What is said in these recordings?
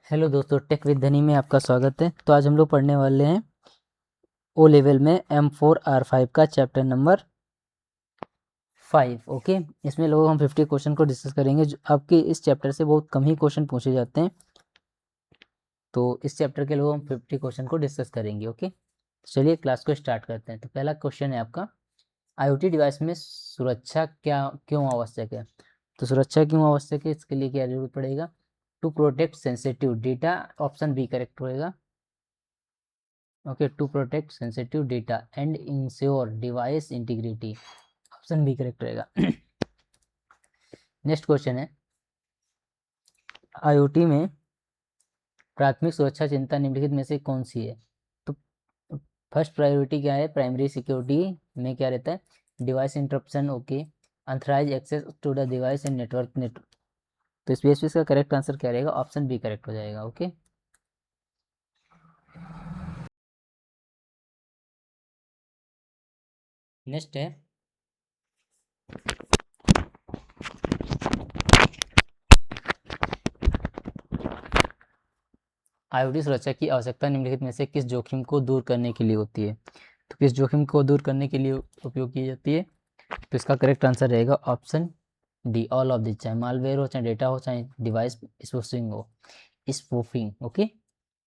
Hello दोस्तों, take with धनी में आपका स्वागत है। तो आज हम लोग पढ़ने वाले हैं ओ लेवल में M4R5 का चैप्टर नंबर 5। ओके, इसमें लोग हम 50 क्वेश्चन को डिस्कस करेंगे। जो आपके इस चैप्टर से बहुत कम ही क्वेश्चन पूछे जाते हैं, तो इस चैप्टर के लोग हम 50 क्वेश्चन को डिस्कस करेंगे। ओके, चलिए क्लास को स्टार्ट करते हैं। तो पहला क्वेश्चन है आपका, IoT डिवाइस में सुरक्षा क्यों आवश्यक है। तो सुरक्षा क्यों आवश्यक है, इसके लिए क्या जरूरत पड़ेगा। To protect sensitive data, option B correct होएगा। Okay, to protect sensitive data and ensure device integrity, option B correct रहेगा। नेक्स्ट क्वेश्चन है, IoT में प्राथमिक सुरक्षा चिंता निम्नलिखित में से कौन सी है। तो फर्स्ट प्रायोरिटी क्या है, प्राइमरी सिक्योरिटी में क्या रहता है, device interruption. Okay, unauthorized access to the device and network. तो इस बेस पे इसका करेक्ट आंसर क्या रहेगा, ऑप्शन बी करेक्ट हो जाएगा। ओके, नेक्स्ट है, IoT सुरक्षा की आवश्यकता निम्नलिखित में से किस जोखिम को दूर करने के लिए होती है। तो किस जोखिम को दूर करने के लिए उपयोग की जाती है। तो इसका करेक्ट आंसर रहेगा option D, all of this, चाहे मालवेयर हो, चाहे डेटा हो, चाहे डिवाइस स्पूफिंग हो, स्पूफिंग। ओके,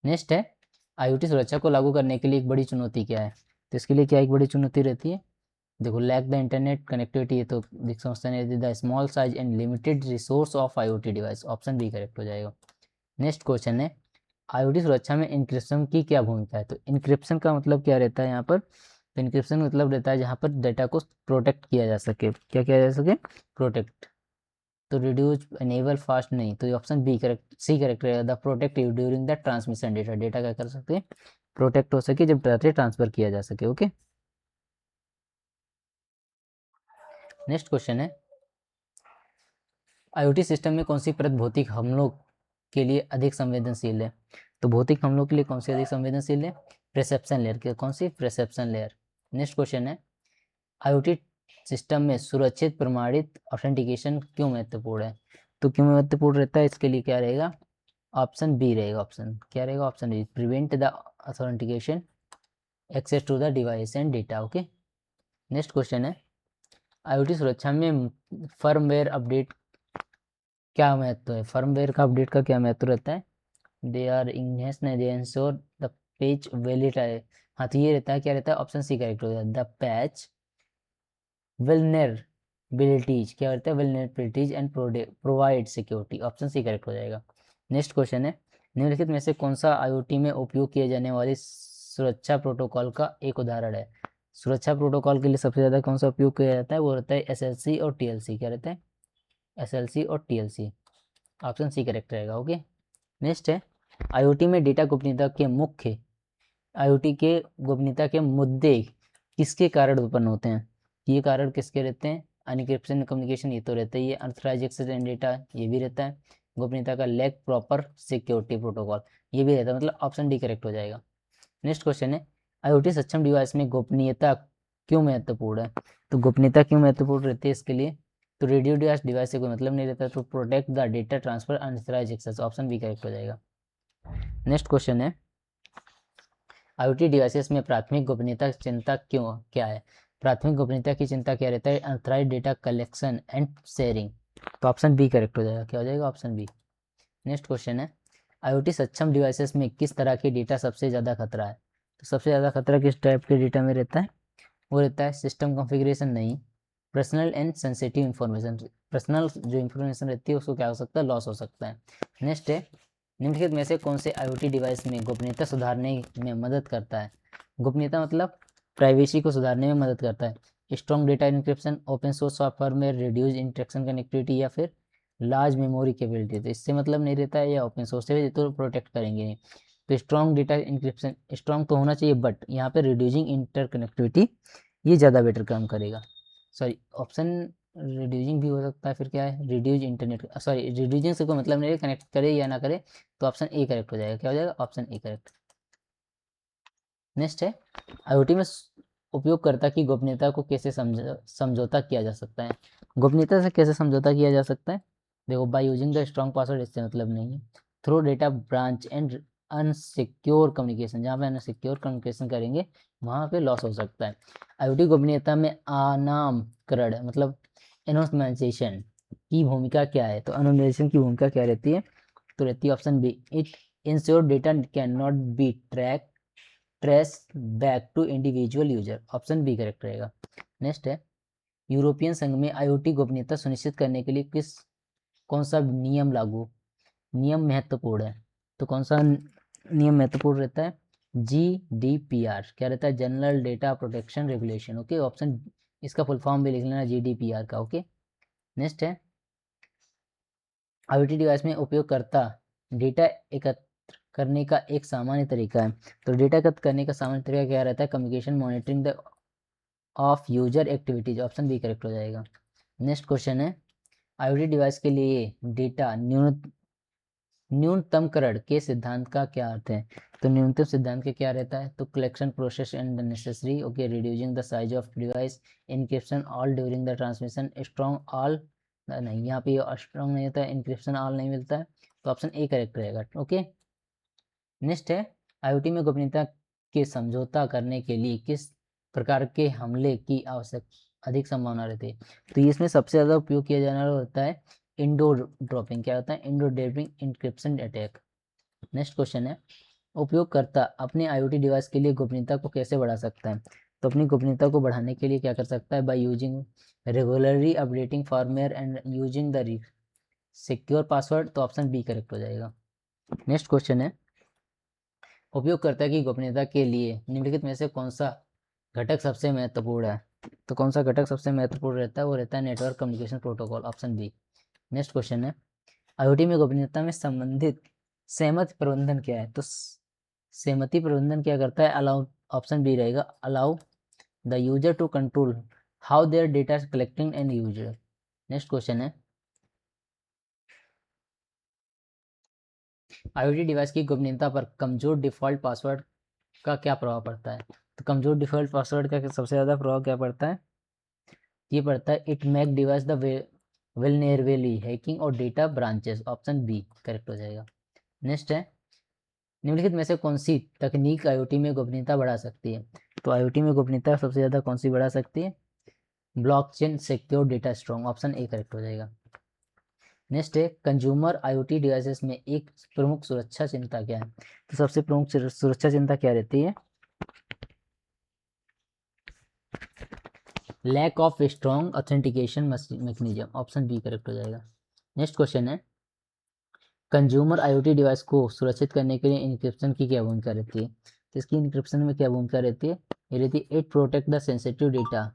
नेक्स्ट है, IoT सुरक्षा को लागू करने के लिए एक बड़ी चुनौती क्या है। तो इसके लिए क्या एक बड़ी चुनौती रहती है, देखो, लैक द इंटरनेट कनेक्टिविटी है, तो समझते हैं the small size and limited resource of IoT device, option B correct हो जाएगा। नेक्स्ट क्वेश्चन है, IoT सुरक्षा में इंक्रिप्शन की क्या भूमिका है। तो इंक्रिप्शन का मतलब क्या रहता है यहाँ पर। तो इंक्रिप्शन मतलब रहता है जहाँ पर डेटा को प्रोटेक्ट किया जा सके। क्या किया जा सके, प्रोटेक्ट। तो रिड्यूस, एनेबल, फास्ट नहीं, तो option B correct, C correct रहेगा। The protect during the transmission, data क्या कर सकते हैं, प्रोटेक्ट हो सके जब डाटा ट्रांसफर किया जा सके। ओके, नेक्स्ट क्वेश्चन है, IoT सिस्टम में कौन सी परत भौतिक हमलों के लिए अधिक संवेदनशील है। तो भौतिक हमलों के लिए कौन सी अधिक संवेदनशील है, प्रिसेप्शन लेयर के, कौन सी, प्रिसेप्शन लेयर। नेक्स्ट क्वेश्चन है, IoT सिस्टम में सुरक्षित प्रमाणित ऑथेंटिकेशन क्यों महत्वपूर्ण है। तो क्यों महत्वपूर्ण रहता है, इसके लिए क्या रहेगा, ऑप्शन बी रहेगा। ऑप्शन क्या रहेगा, option B, prevent the authentication access to the device and data. Okay, next question है, IoT सुरक्षा में फर्मवेयर अपडेट क्या महत्व है। फर्मवेयर का अपडेट का क्या महत्व रहता है, they are ensure the page valid है। हाँ, तो ये रहता है, क्या रहता है, ऑप्शन सी करेक्ट हो जाता है, द पैच vulnerabilities, क्या रहता है, vulnerabilities and provide security, option C correct हो जाएगा। नेक्स्ट क्वेश्चन है, निम्नलिखित में से कौन सा IoT में उपयोग किए जाने वाले सुरक्षा प्रोटोकॉल का एक उदाहरण है। सुरक्षा प्रोटोकॉल के लिए सबसे ज़्यादा कौन सा उपयोग किया जाता है, वो रहता है SLC और TLC। क्या रहता है, SLC और TLC, ऑप्शन सी करेक्ट रहेगा। ओके, नेक्स्ट है, IoT में डेटा गोपनीयता के मुख्य, IoT के गोपनीयता के मुद्दे किसके कारण उत्पन्न होते हैं। ये कारण किसके रहते हैं, अनक्रिप्शन कम्युनिकेशन, ये तो रहता ही है, अनऑथराइज्ड एक्सेस एंड डेटा, ये भी रहता है, गोपनीयता का लैक प्रॉपर सिक्योरिटी प्रोटोकॉल, ये भी रहता है, मतलब ऑप्शन डी करेक्ट हो जाएगा। नेक्स्ट क्वेश्चन है, IoT सक्षम डिवाइस में गोपनीयता क्यों महत्वपूर्ण है। तो गोपनीयता क्यों महत्वपूर्ण रहती है, इसके लिए तो रेडियो डिवाइस से कोई मतलब नहीं रहता, तो protect the data transfer unauthorized access, option B correct हो जाएगा। नेक्स्ट क्वेश्चन है, IoT डिवाइसेस में प्राथमिक गोपनीयता चिंता क्या है। प्राथमिक गोपनीयता की चिंता क्या रहता है, unauthorized data collection and sharing, तो ऑप्शन बी करेक्ट हो जाएगा। क्या हो जाएगा, ऑप्शन बी। नेक्स्ट क्वेश्चन है, IoT सक्षम डिवाइसेस में किस तरह के डेटा सबसे ज़्यादा खतरा है। तो सबसे ज़्यादा खतरा किस टाइप के डेटा में रहता है, वो रहता है सिस्टम कॉन्फ़िगरेशन नहीं, personal and sensitive information. Personal जो इंफॉर्मेशन रहती है उसको क्या हो सकता है, लॉस हो सकता है। नेक्स्ट है, निम्नलिखित में से कौन से IoT डिवाइस में गोपनीयता सुधारने में मदद करता है। गोपनीयता मतलब प्राइवेसी को सुधारने में मदद करता है। Strong data encryption, open source software में रिड्यूस इंटरेक्शन कनेक्टिविटी, या फिर लार्ज मेमोरी कैपेबिलिटी। तो इससे मतलब नहीं रहता है, या ओपन सोर्स से तो प्रोटेक्ट करेंगे नहीं। तो स्ट्रॉन्ग डेटा इंक्रिप्शन, स्ट्रॉन्ग तो होना चाहिए, बट यहाँ पे रिड्यूसिंग इंटरकनेक्टिविटी ये ज़्यादा बेटर काम करेगा। सॉरी, ऑप्शन रिड्यूसिंग भी हो सकता है, फिर क्या है, रिड्यूज इंटरनेट, सॉरी रिड्यूसिंग से कोई मतलब नहीं है, कनेक्ट करे या ना करे, तो ऑप्शन ए करेक्ट हो जाएगा। क्या हो जाएगा, ऑप्शन ए करेक्ट। नेक्स्ट है, IoT में उपयोगकर्ता की गोपनीयता को कैसे समझौता किया जा सकता है। गोपनीयता से कैसे समझौता किया जा सकता है, देखो, by using the strong password, इससे मतलब नहीं है। Through data branch and unsecure communication, जहाँ पे अनसिक्योर कम्युनिकेशन करेंगे वहाँ पे लॉस हो सकता है। IoT गोपनीयता में अनामकरण मतलब एनोनिमाइजेशन की भूमिका क्या है? तो एनोनिमाइजेशन की भूमिका क्या रहती है? तो रहती है option B, it ensure data can not be trace back to individual user. Option B correct रहेगा। नेक्स्ट है, यूरोपियन संघ में IoT गोपनीयता सुनिश्चित करने के लिए कौन सा नियम महत्वपूर्ण है? तो कौन सा नियम महत्वपूर्ण रहता है? GDPR क्या रहता है? General data protection regulation. Okay, option इसका फुल फॉर्म भी लिख लेना GDPR का। ओके, नेक्स्ट है, IoT डिवाइस में उपयोगकर्ता डेटा एकत्र करने का एक सामान्य तरीका है। तो डेटा एकत्र करने का सामान्य तरीका क्या रहता है? Communication monitoring the of user activities. Option B correct हो जाएगा। नेक्स्ट क्वेश्चन है, IoT डिवाइस के लिए डेटा न्यूनतमकरण के सिद्धांत का क्या अर्थ है? तो न्यूनतम सिद्धांत का क्या रहता है? तो collection process and necessary, okay, reducing the size of device, encryption all during the transmission, strong all नहीं, यहाँ पे स्ट्रॉन्ग नहीं होता है, इनक्रिप्शन ऑल नहीं मिलता है, तो ऑप्शन ए करेक्ट रहेगा। ओके, नेक्स्ट है, IoT में गोपनीयता के समझौता करने के लिए किस प्रकार के हमले की अधिक संभावना रहती है? तो इसमें सबसे ज़्यादा उपयोग किया जाने वाला होता है इंडो ड्रॉपिंग। क्या होता है? Indo dropping encryption attack. Next question है, उपयोगकर्ता अपने IoT डिवाइस के लिए गोपनीयता को कैसे बढ़ा सकता है? तो अपनी गोपनीयता को बढ़ाने के लिए क्या कर सकता है? By using regularly updating firmware and using the secure password. तो ऑप्शन बी करेक्ट हो जाएगा। नेक्स्ट क्वेश्चन है, उपयोगकर्ता की गोपनीयता के लिए निम्नलिखित में से कौन सा घटक सबसे महत्वपूर्ण है? तो कौन सा घटक सबसे महत्वपूर्ण रहता है? वो रहता है network communication protocol. Option B. Next question है, IoT में गोपनीयता में संबंधित सहमति प्रबंधन क्या है? तो सहमति प्रबंधन क्या करता है? अलाउ, ऑप्शन बी रहेगा, allow the user to control how their data collecting and user. Next question है, IoT डिवाइस की गोपनीयता पर कमजोर डिफॉल्ट पासवर्ड का क्या प्रभाव पड़ता है? तो कमजोर डिफॉल्ट पासवर्ड का सबसे ज़्यादा प्रभाव क्या पड़ता है? ये पड़ता है it make device the vulnerably hacking और data branches. Option B correct हो जाएगा। नेक्स्ट है, निम्नलिखित में से कौन सी तकनीक IoT में गोपनीयता बढ़ा सकती है? तो IoT में गोपनीयता सबसे ज़्यादा कौन सी बढ़ा सकती है? Blockchain secure data strong. Option A correct हो जाएगा। नेक्स्ट है, कंज्यूमर IoT डिवाइसेस में एक प्रमुख सुरक्षा चिंता क्या है? तो सबसे प्रमुख सुरक्षा चिंता क्या रहती है? Lack of strong authentication mechanism. Option B correct हो जाएगा। नेक्स्ट क्वेश्चन है, कंज्यूमर IoT डिवाइस को सुरक्षित करने के लिए इंक्रिप्शन की क्या भूमिका रहती है? तो इसकी इंक्रिप्शन में क्या भूमिका रहती है? ये रहती है it protect the sensitive data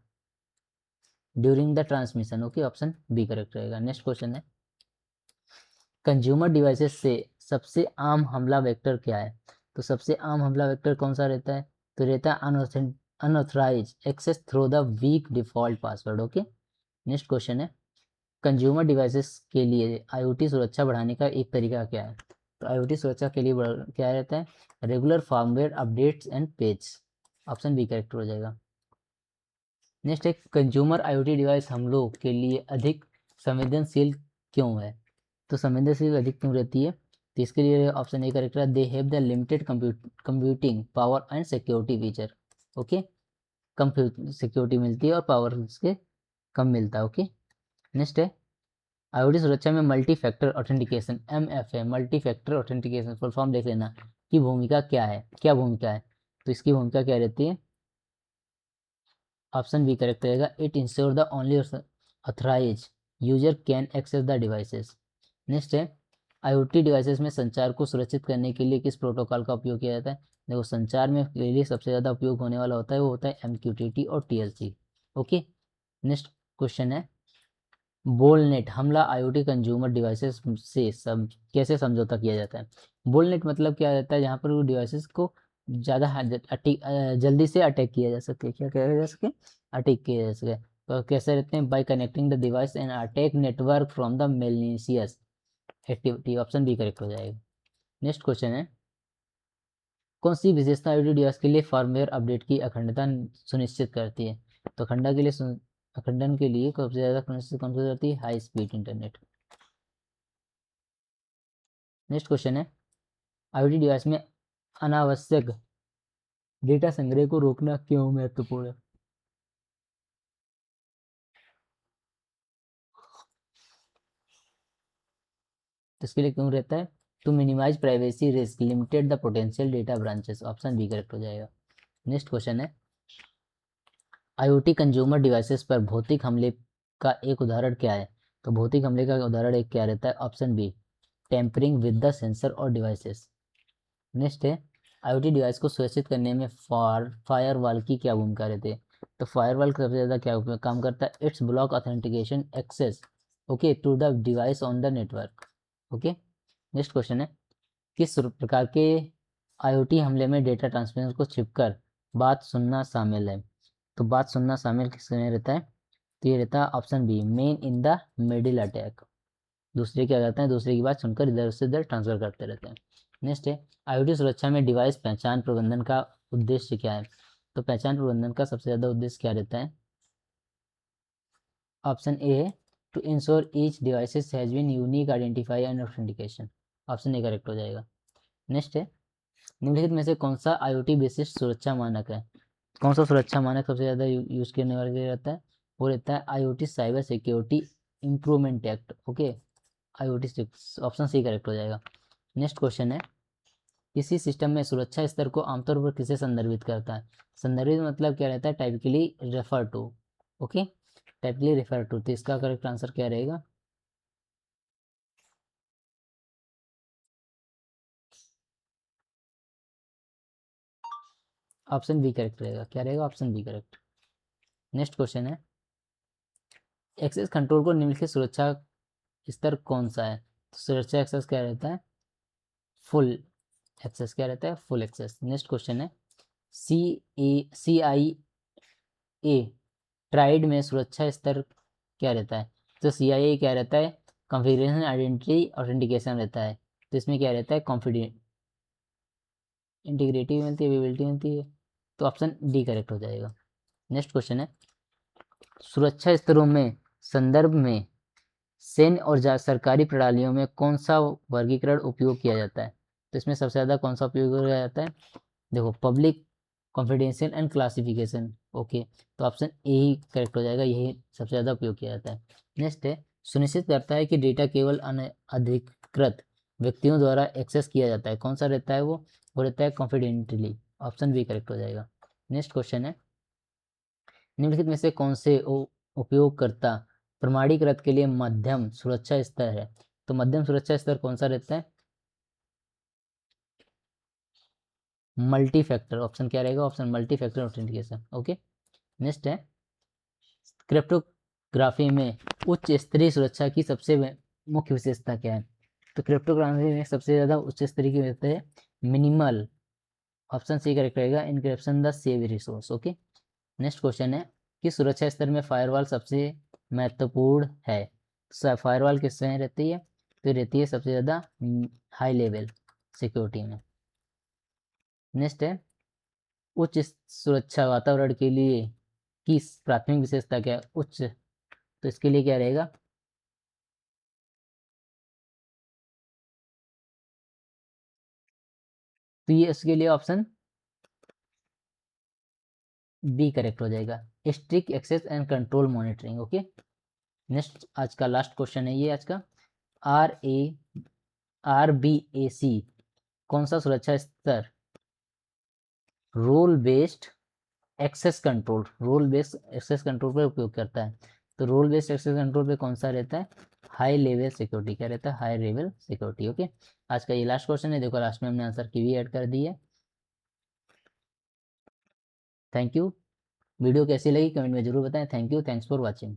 during the transmission. Okay, option B correct रहेगा। नेक्स्ट क्वेश्चन है, कंज्यूमर डिवाइसेस से सबसे आम हमला वेक्टर क्या है? तो सबसे आम हमला वेक्टर कौन सा रहता है? तो रहता है unauthorize access through the weak default password. Okay, next question है, कंज्यूमर डिवाइसेस के लिए IoT सुरक्षा बढ़ाने का एक तरीका क्या है? तो IoT सुरक्षा के लिए क्या रहता है? Regular firmware updates and page. Option B correct हो जाएगा। नेक्स्ट है, कंज्यूमर IoT डिवाइस हमलों के लिए अधिक संवेदनशील क्यों है? तो संवेदनशील अधिक क्यों रहती है? तो इसके लिए ऑप्शन ए करेक्ट है, they have the limited computing power and security feature. Okay, come security मिलती है और पावर इसके कम मिलता है। ओके, नेक्स्ट है, IoT सुरक्षा में multi factor authentication MFA multi factor authentication full form देख लेना की भूमिका क्या है? क्या भूमिका है? तो इसकी भूमिका क्या रहती है? ऑप्शन बी करेक्ट रहेगा, it ensure the only authorize user can access the devices. Next है, IoT डिवाइसेस में संचार को सुरक्षित करने के लिए किस प्रोटोकॉल का उपयोग किया जाता है? देखो, संचार में के लिए सबसे ज़्यादा उपयोग होने वाला होता है वो होता है MQTT और TLC। ओके, नेक्स्ट क्वेश्चन है, बोलनेट हमला IoT कंज्यूमर डिवाइसेस से कैसे समझौता किया जाता है? बोलनेट मतलब क्या रहता है? जहाँ पर वो डिवाइसेस को ज़्यादा जल्दी से अटैक किया जा सके। क्या किया जा सके? अटैक किया जा सके। तो कैसे रहते हैं? By connecting the device and attack network from the malicious activity. Option B correct हो जाएगा। नेक्स्ट क्वेश्चन है, कौन सी विशेषता IoT डिवाइस के लिए फॉर्मवेयर अपडेट की अखंडता सुनिश्चित करती है? तो अखंडन के लिए सबसे ज़्यादा सुनिश्चित कौन सी करती है? High speed internet. Next question है, IoT डिवाइस में अनावश्यक डेटा संग्रह को रोकना क्यों महत्वपूर्ण है? तो इसके लिए क्यों रहता है? To minimize privacy risk, limited the potential data branches. Option B correct हो जाएगा। नेक्स्ट क्वेश्चन है, IoT कंज्यूमर डिवाइसेस पर भौतिक हमले का एक उदाहरण क्या है? तो भौतिक हमले का उदाहरण एक क्या रहता है? Option B, tampering with the sensor और डिवाइसेस। नेक्स्ट है, IoT डिवाइस को सुरक्षित करने में फायरवॉल की क्या भूमिका रहती है? तो फायरवॉल सबसे ज़्यादा क्या काम करता है? It's block authentication access okay to the device on the network. Okay, next question है, किस प्रकार के IoT हमले में डेटा ट्रांसमिशन को छिपकर बात सुनना शामिल है? तो बात सुनना शामिल किसमें रहता है? तो ये रहता है option B, man in the middle attack. दूसरे क्या करते हैं? दूसरे की बात सुनकर इधर से इधर ट्रांसफर करते रहते हैं। नेक्स्ट है, IoT सुरक्षा में डिवाइस पहचान प्रबंधन का उद्देश्य क्या है? तो पहचान प्रबंधन का सबसे ज़्यादा उद्देश्य क्या रहता है? ऑप्शन ए है, to ensure each devices has been unique identify and authentication. Option A correct हो जाएगा। नेक्स्ट है, निम्नलिखित में से कौन सा IoT विशिष्ट सुरक्षा मानक है? कौन सा सुरक्षा मानक सबसे ज़्यादा यूज करने वाला रहता है? वो रहता है IoT cyber security improvement act. Okay, IoT 6, option C correct हो जाएगा। नेक्स्ट क्वेश्चन है, किसी सिस्टम में सुरक्षा स्तर को आमतौर पर किसे संदर्भित करता है? संदर्भित मतलब क्या रहता है? Typically refer to. Okay, typically refer to. तो इसका करेक्ट आंसर क्या रहेगा? ऑप्शन बी करेक्ट रहेगा। क्या रहेगा? Option B correct. Next question है, एक्सेस कंट्रोल को निम्नलिखित सुरक्षा स्तर कौन सा है? तो सुरक्षा एक्सेस क्या रहता है? Full access. क्या रहता है? Full access. नेक्स्ट क्वेश्चन है, CIA ट्राइड में सुरक्षा स्तर क्या रहता है? तो CIA क्या रहता है? कॉन्फ़िगरेशन आइडेंटिटी ऑथेंटिकेशन रहता है। तो इसमें क्या रहता है? कॉन्फिडेंट इंटीग्रिटी मिलती है, अवेलेबिलिटी मिलती है। तो ऑप्शन डी करेक्ट हो जाएगा। नेक्स्ट क्वेश्चन है, सुरक्षा स्तरों में संदर्भ में सैन्य और सरकारी प्रणालियों में कौन सा वर्गीकरण उपयोग किया जाता है? तो इसमें सबसे ज़्यादा कौन सा उपयोग किया जाता है? देखो, public, confidential and classification. Okay, तो ऑप्शन ए ही करेक्ट हो जाएगा, यही सबसे ज़्यादा उपयोग किया जाता है। नेक्स्ट है, सुनिश्चित करता है कि डेटा केवल अनधिकृत व्यक्तियों द्वारा एक्सेस किया जाता है। कौन सा रहता है वो रहता है कॉन्फिडेंटली। ऑप्शन बी करेक्ट हो जाएगा। नेक्स्ट क्वेश्चन है, निम्नलिखित में से कौन से उपयोगकर्ता प्रमाणीकृत के लिए मध्यम सुरक्षा स्तर है? तो मध्यम सुरक्षा स्तर कौन सा रहता है? Multi factor. ऑप्शन क्या रहेगा? Option multi factor authentication. Okay, next है, क्रिप्टोग्राफी में उच्च स्तरीय सुरक्षा की सबसे मुख्य विशेषता क्या है? तो क्रिप्टोग्राफी में सबसे ज़्यादा उच्च स्तरीय की विशेषता है मिनिमल। ऑप्शन सी करेक्ट रहेगा, encryption the save resource. Okay, next question है, किस सुरक्षा स्तर में फायरवॉल सबसे महत्वपूर्ण है? फायरवॉल किस में रहती है? तो रहती है सबसे ज़्यादा हाई लेवल सिक्योरिटी में। नेक्स्ट है, उच्च सुरक्षा वातावरण के लिए की प्राथमिक विशेषता क्या है? उच्च, तो इसके लिए क्या रहेगा? तो ये इसके लिए ऑप्शन बी करेक्ट हो जाएगा, strict access and control monitoring. Okay, next आज का लास्ट क्वेश्चन है ये आज का, RBAC कौन सा सुरक्षा स्तर रोल बेस्ड एक्सेस कंट्रोल पर उपयोग करता है? तो रोल बेस्ड एक्सेस कंट्रोल पे कौन सा रहता है? High level security. क्या रहता है? High level security. ओके, आज का ये लास्ट क्वेश्चन है। देखो, लास्ट में हमने आंसर की भी ऐड कर दी है। Thank you. वीडियो कैसी लगी कमेंट में जरूर बताएं। Thank you, thanks for watching.